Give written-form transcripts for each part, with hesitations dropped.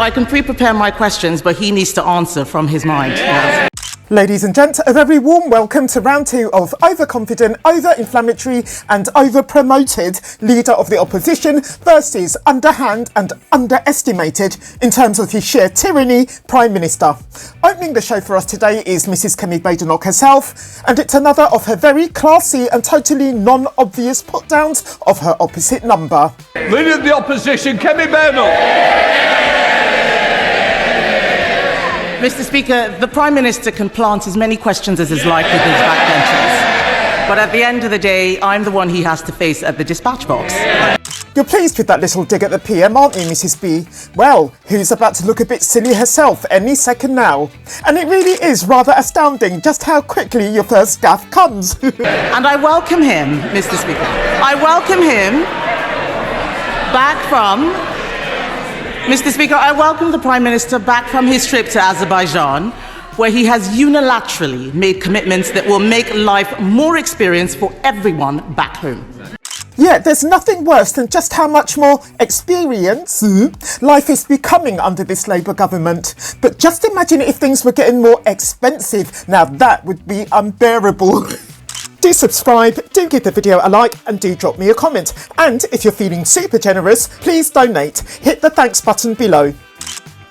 I can pre-prepare my questions, but he needs to answer from his mind. Yes. Ladies and gents, a very warm welcome to round two of overconfident, over-inflammatory and over-promoted leader of the opposition versus underhand and underestimated in terms of his sheer tyranny Prime Minister. Opening the show for us today is Mrs Kemi Badenoch herself, and it's another of her very classy and totally non-obvious put-downs of her opposite number. Leader of the opposition, Kemi Badenoch. Mr. Speaker, the Prime Minister can plant as many questions as is like with his backbenchers. But at the end of the day, I'm the one he has to face at the dispatch box. You're pleased with that little dig at the PM, aren't you, Mrs B? Well, who's about to look a bit silly herself any second now. And it really is rather astounding just how quickly your first gaffe comes. And I welcome him, Mr. Speaker. I welcome him back from... Mr. Speaker, I welcome the Prime Minister back from his trip to Azerbaijan, where he has unilaterally made commitments that will make life more experienced for everyone back home. Yeah, there's nothing worse than just how much more experience life is becoming under this Labour government. But just imagine if things were getting more expensive. Now that would be unbearable. Do subscribe, do give the video a like and do drop me a comment. And if you're feeling super generous, please donate. Hit the thanks button below.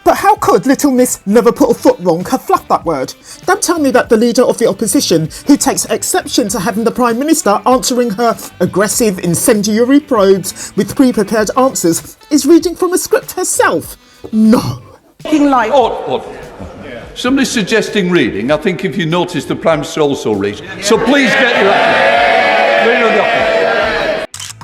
But how could little Miss Never Put a Foot Wrong have fluffed that word? Don't tell me that the leader of the opposition, who takes exception to having the Prime Minister answering her aggressive, incendiary probes with pre-prepared answers, is reading from a script herself. No. Somebody's suggesting reading. I think if you notice, the Prime Minister also reads. So please get your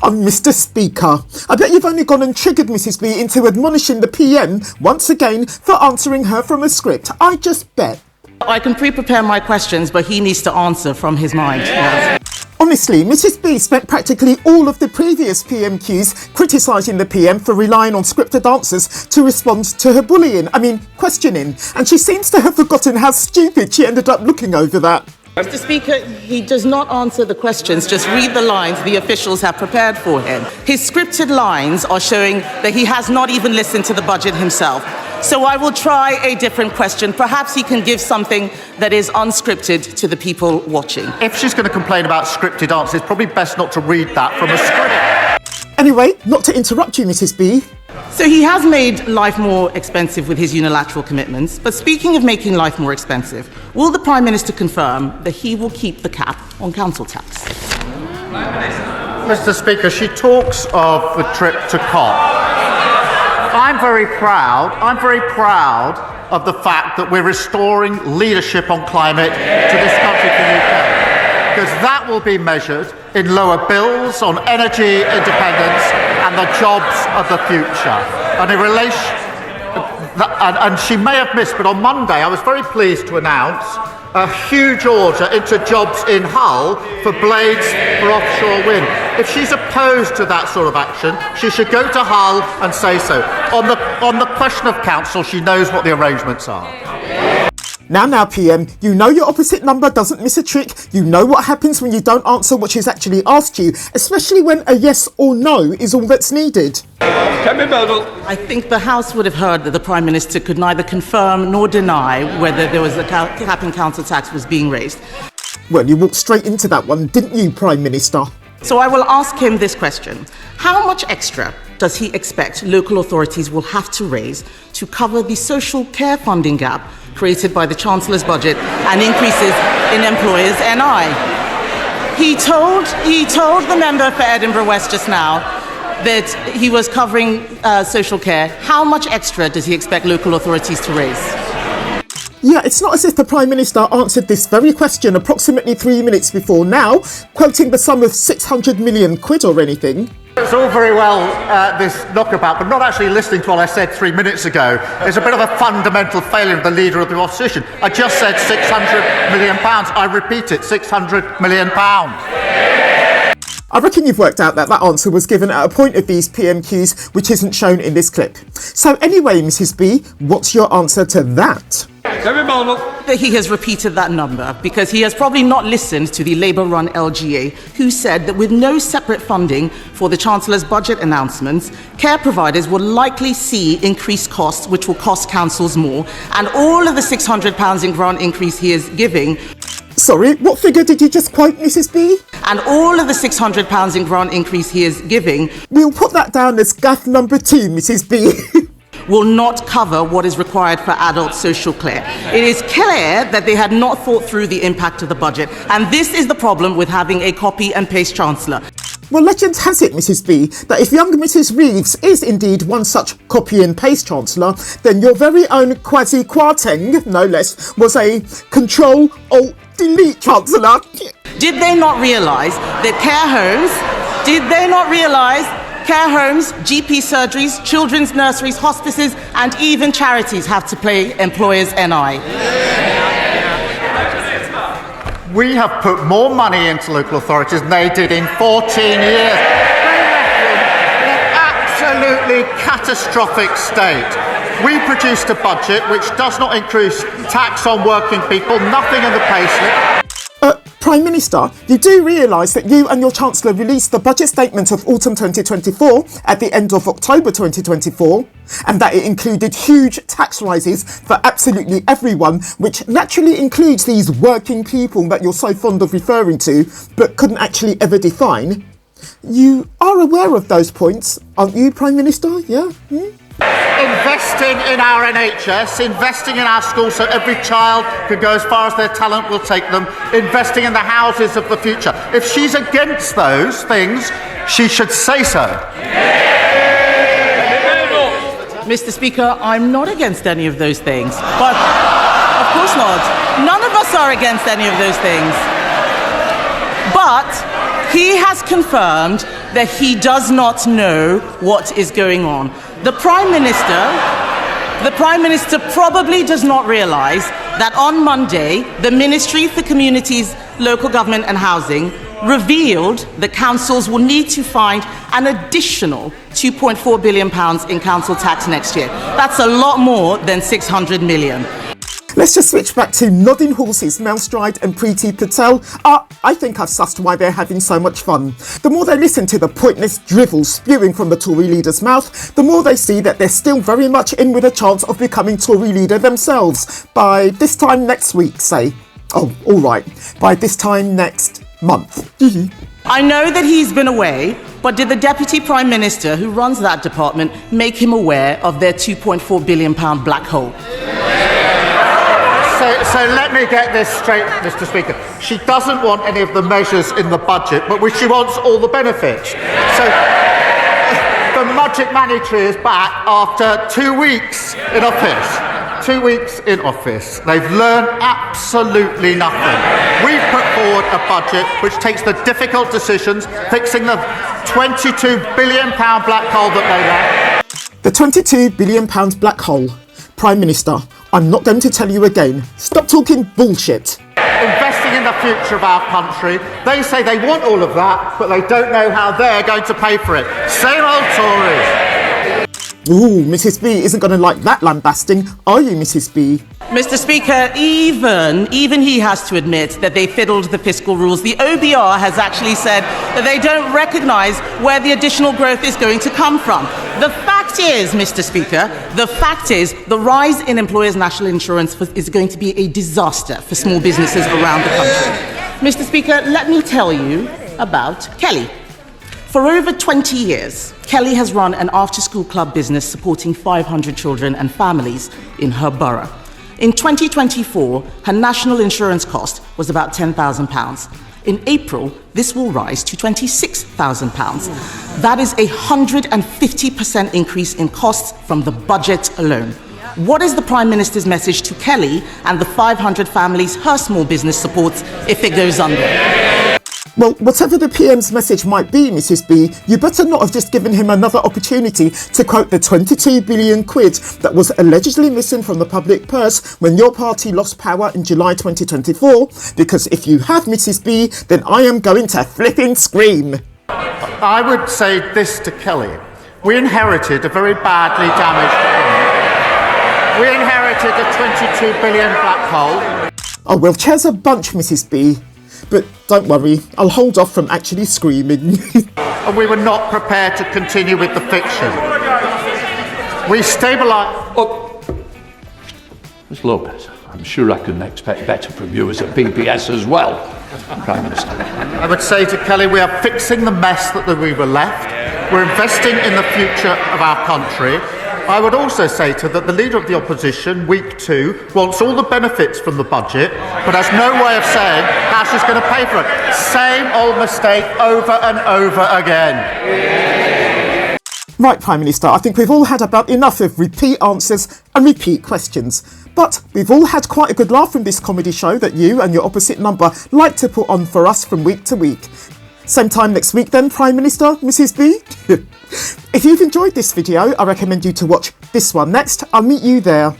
Oh, Mr. Speaker, I bet you've only gone and triggered Mrs B into admonishing the PM once again for answering her from a script. I just bet. I can pre-prepare my questions, but he needs to answer from his mind. Yes. Honestly, Mrs B spent practically all of the previous PMQs criticising the PM for relying on scripted answers to respond to her questioning. And she seems to have forgotten how stupid she ended up looking over that. Mr. Speaker, he does not answer the questions, just read the lines the officials have prepared for him. His scripted lines are showing that he has not even listened to the budget himself. So I will try a different question. Perhaps he can give something that is unscripted to the people watching. If she's going to complain about scripted answers, it's probably best not to read that from a script. Anyway, not to interrupt you, Mrs B. So he has made life more expensive with his unilateral commitments. But speaking of making life more expensive, will the Prime Minister confirm that he will keep the cap on council tax? Mr. Speaker, she talks of the trip to COP. I'm very proud of the fact that we're restoring leadership on climate to this country, the UK. Because that will be measured in lower bills on energy independence and the jobs of the future. And in relation, and she may have missed, but on Monday I was very pleased to announce a huge order into jobs in Hull for blades for offshore wind. If she's opposed to that sort of action, she should go to Hull and say so. On the question of council, she knows what the arrangements are. Now, PM, you know your opposite number doesn't miss a trick. You know what happens when you don't answer what she's actually asked you, especially when a yes or no is all that's needed. I think the House would have heard that the Prime Minister could neither confirm nor deny whether there was a cap in council tax was being raised. Well, you walked straight into that one, didn't you, Prime Minister? So I will ask him this question. How much extra does he expect local authorities will have to raise to cover the social care funding gap created by the Chancellor's budget and increases in employers' NI? He told the member for Edinburgh West just now that he was covering social care. How much extra does he expect local authorities to raise? Yeah, it's not as if the Prime Minister answered this very question approximately 3 minutes before now, quoting the sum of 600 million quid or anything. It's all very well, this knockabout, but not actually listening to what I said 3 minutes ago. It's a bit of a fundamental failure of the Leader of the Opposition. I just said £600 million. I repeat it, £600 million. I reckon you've worked out that that answer was given at a point of these PMQs which isn't shown in this clip. So anyway, Mrs B, what's your answer to that? That he has repeated that number because he has probably not listened to the Labour-run LGA, who said that with no separate funding for the Chancellor's budget announcements, care providers will likely see increased costs, which will cost councils more, and all of the £600 in grant increase he is giving. Sorry, what figure did you just quote, Mrs B? And all of the £600 in grant increase he is giving. We'll put that down as gaffe number 2, Mrs B. Will not cover what is required for adult social care. It is clear that they had not thought through the impact of the budget, and this is the problem with having a copy and paste Chancellor. Well, legend has it, Mrs B, that if young Mrs Reeves is indeed one such copy and paste Chancellor, then your very own Kwasi Kwarteng, no less, was a Control-Alt-Delete Chancellor. Did they not realise that care homes, GP surgeries, children's nurseries, hospices, and even charities have to pay employers' NI? We have put more money into local authorities than they did in 14 years. In an absolutely catastrophic state. We produced a budget which does not increase tax on working people, nothing in the payslip. Prime Minister, you do realise that you and your Chancellor released the budget statement of autumn 2024 at the end of October 2024, and that it included huge tax rises for absolutely everyone, which naturally includes these working people that you're so fond of referring to, but couldn't actually ever define. You are aware of those points, aren't you, Prime Minister? Yeah? Investing in our NHS, investing in our schools so every child can go as far as their talent will take them, investing in the houses of the future. If she's against those things, she should say so. Mr. Speaker, I'm not against any of those things. But, of course not. None of us are against any of those things. But he has confirmed that he does not know what is going on. The Prime Minister probably does not realise that on Monday, the Ministry for Communities, Local Government and Housing revealed that councils will need to find an additional £2.4 billion in council tax next year. That's a lot more than 600 million. Let's just switch back to nodding horses, Mel Stride and Preeti Patel. I think I've sussed why they're having so much fun. The more they listen to the pointless drivel spewing from the Tory leader's mouth, the more they see that they're still very much in with a chance of becoming Tory leader themselves by this time next week, say. Oh, all right, by this time next month. I know that he's been away, but did the Deputy Prime Minister who runs that department make him aware of their £2.4 billion black hole? So let me get this straight, Mr. Speaker. She doesn't want any of the measures in the budget, but she wants all the benefits. So the Magic Money Tree is back after 2 weeks in office. 2 weeks in office. They've learned absolutely nothing. We've put forward a budget which takes the difficult decisions, fixing the £22 billion black hole that they left. The £22 billion black hole. Prime Minister, I'm not going to tell you again. Stop talking bullshit. Investing in the future of our country. They say they want all of that, but they don't know how they're going to pay for it. Same old Tories. Ooh, Mrs B isn't going to like that lambasting, are you, Mrs B? Mr. Speaker, even he has to admit that they fiddled the fiscal rules. The OBR has actually said that they don't recognise where the additional growth is going to come from. The fact is, Mr. Speaker, the rise in employers' national insurance is going to be a disaster for small businesses around the country. Mr. Speaker, let me tell you about Kelly. For over 20 years, Kelly has run an after-school club business supporting 500 children and families in her borough. In 2024, her national insurance cost was about £10,000. In April, this will rise to £26,000. That is a 150% increase in costs from the budget alone. What is the Prime Minister's message to Kelly and the 500 families her small business supports if it goes under? Well, whatever the PM's message might be, Mrs B, you better not have just given him another opportunity to quote the 22 billion quid that was allegedly missing from the public purse when your party lost power in July 2024, because if you have, Mrs B, then I am going to flipping scream. I would say this to Kelly. We inherited a very badly damaged economy. We inherited a £22 billion black hole. Oh, well, cheers a bunch, Mrs. B. But don't worry, I'll hold off from actually screaming. And we were not prepared to continue with the fiction. We stabilised... Oh, Ms Lopez, I'm sure I can expect better from you as a PPS as well, Prime Minister. I would say to Kelly, we are fixing the mess that we were left. We're investing in the future of our country. I would also say to that the Leader of the Opposition, week 2, wants all the benefits from the budget, but has no way of saying how she's going to pay for it. Same old mistake over and over again. Right, Prime Minister, I think we've all had about enough of repeat answers and repeat questions. But we've all had quite a good laugh from this comedy show that you and your opposite number like to put on for us from week to week. Same time next week then, Prime Minister, Mrs. B? If you've enjoyed this video, I recommend you to watch this one next. I'll meet you there.